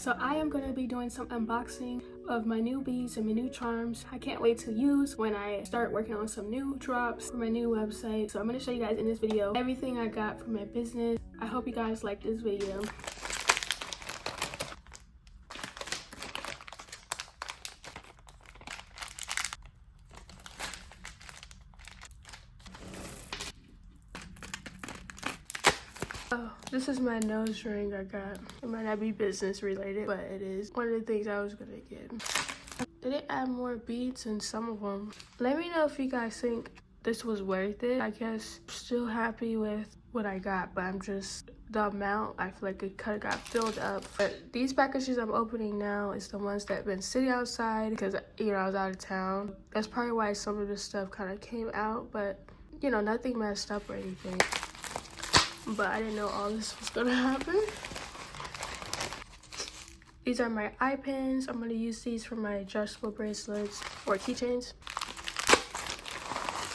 So I am going to be doing some unboxing of my new beads and my new charms. I can't wait to use when I start working on some new drops for my new website. So I'm going to show you guys in this video everything I got for my business. I hope you guys like this video. Oh, this is my nose ring I got. It might not be business related, but it is one of the things I was gonna get. They did add more beads in some of them. Let me know if you guys think this was worth it. I guess I'm still happy with what I got, but I'm just, the amount, I feel like it kind of got filled up. But these packages I'm opening now is the ones that have been sitting outside because, you know, I was out of town. That's probably why some of this stuff kind of came out, but, you know, nothing messed up or anything. But I didn't know all this was gonna happen. These are my eye pins. I'm gonna use these for my adjustable bracelets or keychains.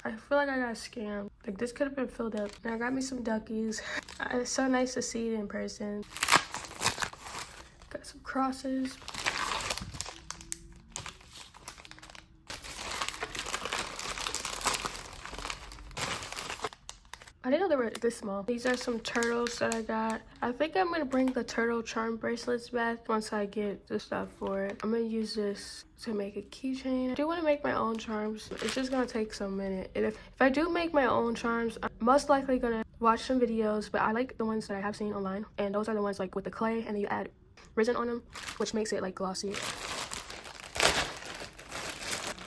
I feel like I got scammed. Like, this could have been filled up. And I got me some duckies. It's so nice to see it in person. Got some crosses. I didn't know they were this small. These are some turtles that I got. I think I'm gonna bring the turtle charm bracelets back once I get the stuff for it. I'm gonna use this to make a keychain. I do want to make my own charms. It's just gonna take some minute. And if I do make my own charms, I'm most likely gonna watch some videos, but I like the ones that I have seen online. And those are the ones like with the clay and then you add resin on them, which makes it like glossy.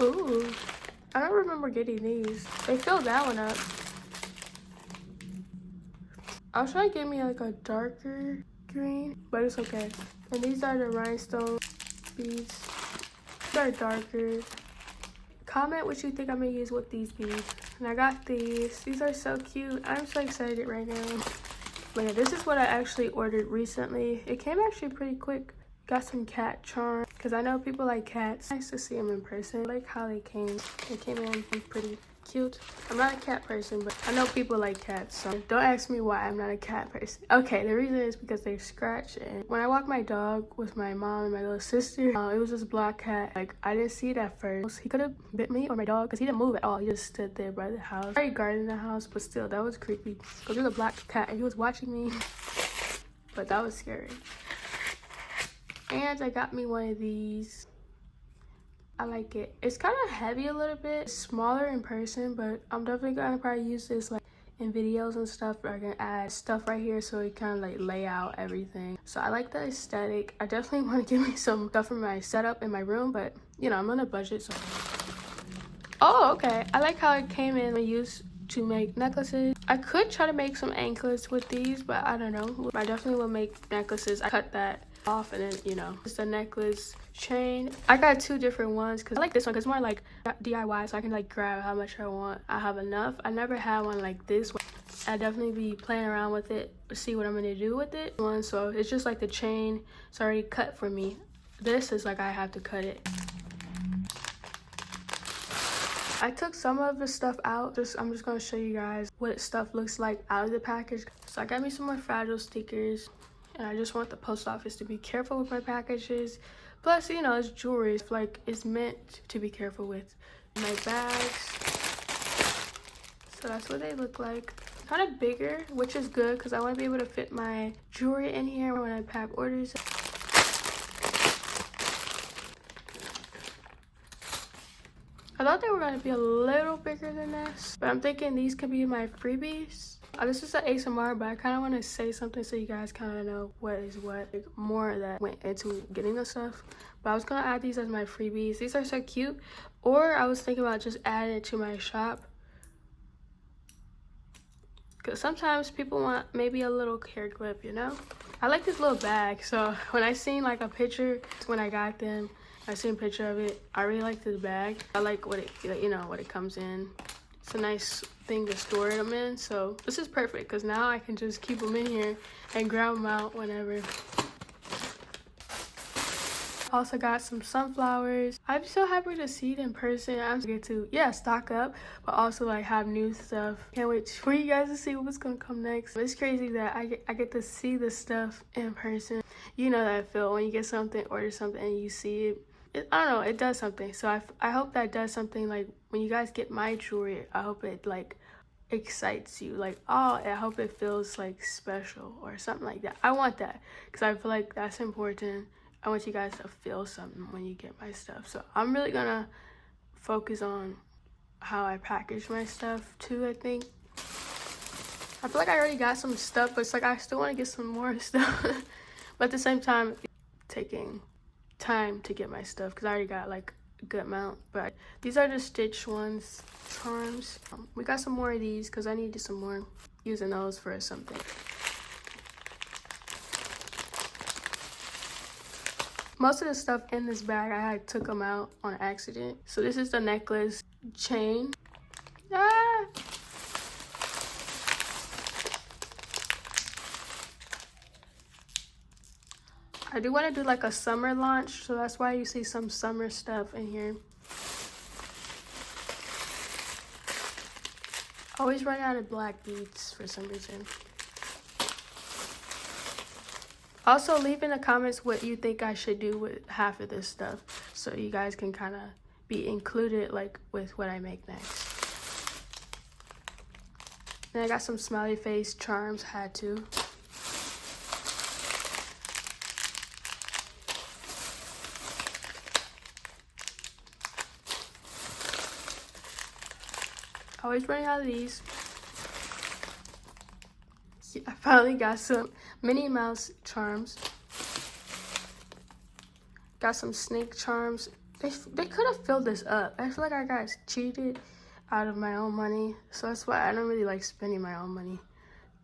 Ooh, I don't remember getting these. They filled that one up. I was trying to get me like a darker green, but it's okay. And these are the rhinestone beads. They're darker. Comment what you think I'm gonna use with these beads. And I got these. These are so cute. I'm so excited right now. But yeah, this is what I actually ordered recently. It came actually pretty quick. Got some cat charm because I know people like cats. Nice to see them in person. I like how they came. They came in pretty cute. I'm not a cat person, but I know people like cats, so don't ask me why I'm not a cat person. Okay, the reason is because they scratch, and when I walk my dog with my mom and my little sister, it was this black cat. Like, I didn't see it at first. He could have bit me or my dog because he didn't move at all. He just stood there by the house. Very guarding the house, but still, that was creepy because he was a black cat and he was watching me. But that was scary. And I got me one of these. I like it. It's kind of heavy a little bit. It's smaller in person, but I'm definitely gonna probably use this like in videos and stuff. I can add stuff right here so it kind of like lay out everything. So I like the aesthetic. I definitely want to give me some stuff for my setup in my room, but you know, I'm on a budget, so. Oh, okay. I like how it came in and used to make necklaces. I could try to make some anklets with these, but I don't know. I definitely will make necklaces. I cut that off and then, you know, just a necklace chain. I got two different ones because I like this one because it's more like DIY, so I can like grab how much I want. I have enough. I never had one like this. I definitely be playing around with it, see what I'm gonna do with it. So it's just like the chain. It's already cut for me. This is like I have to cut it. I took some of the stuff out. I'm just gonna show you guys what stuff looks like out of the package. So I got me some more fragile stickers, and I just want the post office to be careful with my packages. Plus, you know, it's jewelry. It's like it's meant to be careful with. My bags. So that's what they look like. Kind of bigger, which is good because I want to be able to fit my jewelry in here when I pack orders. I thought they were going to be a little bigger than this, but I'm thinking these could be my freebies. This is an ASMR, but I kind of want to say something so you guys kind of know what is what. Like, more that went into getting the stuff. But I was going to add these as my freebies. These are so cute. Or I was thinking about just adding it to my shop. Because sometimes people want maybe a little hair clip, you know? I like this little bag. So when I seen like a picture when I got them, I seen a picture of it. I really like this bag. I like what it, you know, what it comes in. It's a nice thing to store them in. So this is perfect because now I can just keep them in here and grab them out whenever. Also got some sunflowers. I'm so happy to see it in person. I'm gonna get to, yeah, stock up, but also like have new stuff. Can't wait for you guys to see what's gonna come next. It's crazy that I get to see this stuff in person. You know that feel when you get something, order something, and you see it. I don't know, it does something. So I hope that does something. Like when you guys get my jewelry, I hope it like excites you. Like, oh, I hope it feels like special or something like that. I want that because I feel like that's important. I want you guys to feel something when you get my stuff. So I'm really gonna focus on how I package my stuff too, I think. I feel like I already got some stuff, but it's like I still want to get some more stuff. But at the same time, taking time to get my stuff because I already got like a good amount. But these are the stitch ones, charms. We got some more of these because I needed some more, using those for something. Most of the stuff in this bag, I had took them out on accident. So this is the necklace chain. Ah! I do want to do like a summer launch, so that's why you see some summer stuff in here. I always run out of black beads for some reason. Also, leave in the comments what you think I should do with half of this stuff, so you guys can kind of be included like with what I make next. Then I got some smiley face charms, had to. Always running out of these. I finally got some Minnie Mouse charms. Got some snake charms. They could have filled this up. I feel like I got cheated out of my own money. So that's why I don't really like spending my own money.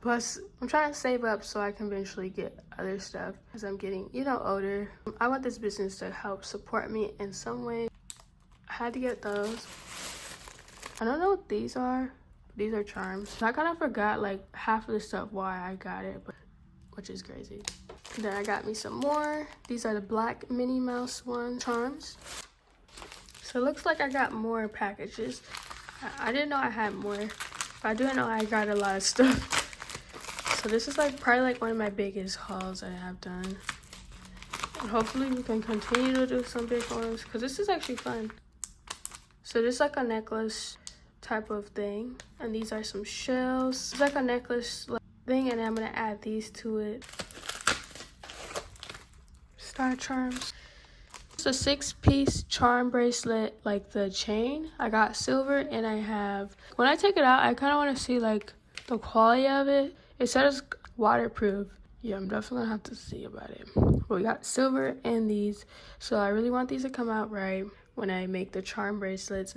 Plus, I'm trying to save up so I can eventually get other stuff as I'm getting, you know, older. I want this business to help support me in some way. I had to get those. I don't know what these are. These are charms. I kind of forgot like half of the stuff why I got it, but which is crazy. And then I got me some more. These are the black Minnie Mouse charms. So it looks like I got more packages. I didn't know I had more, but I do know I got a lot of stuff. So this is like probably like one of my biggest hauls I have done. And hopefully we can continue to do some big ones because this is actually fun. So this is like a necklace type of thing, and these are some shells. It's like a necklace thing, and I'm gonna add these to it. Star charms. It's a 6-piece charm bracelet, like the chain. I got silver, and I have, when I take it out, I kind of want to see like the quality of it. It says waterproof. Yeah, I'm definitely gonna have to see about it. But we got silver and these, so I really want these to come out right when I make the charm bracelets.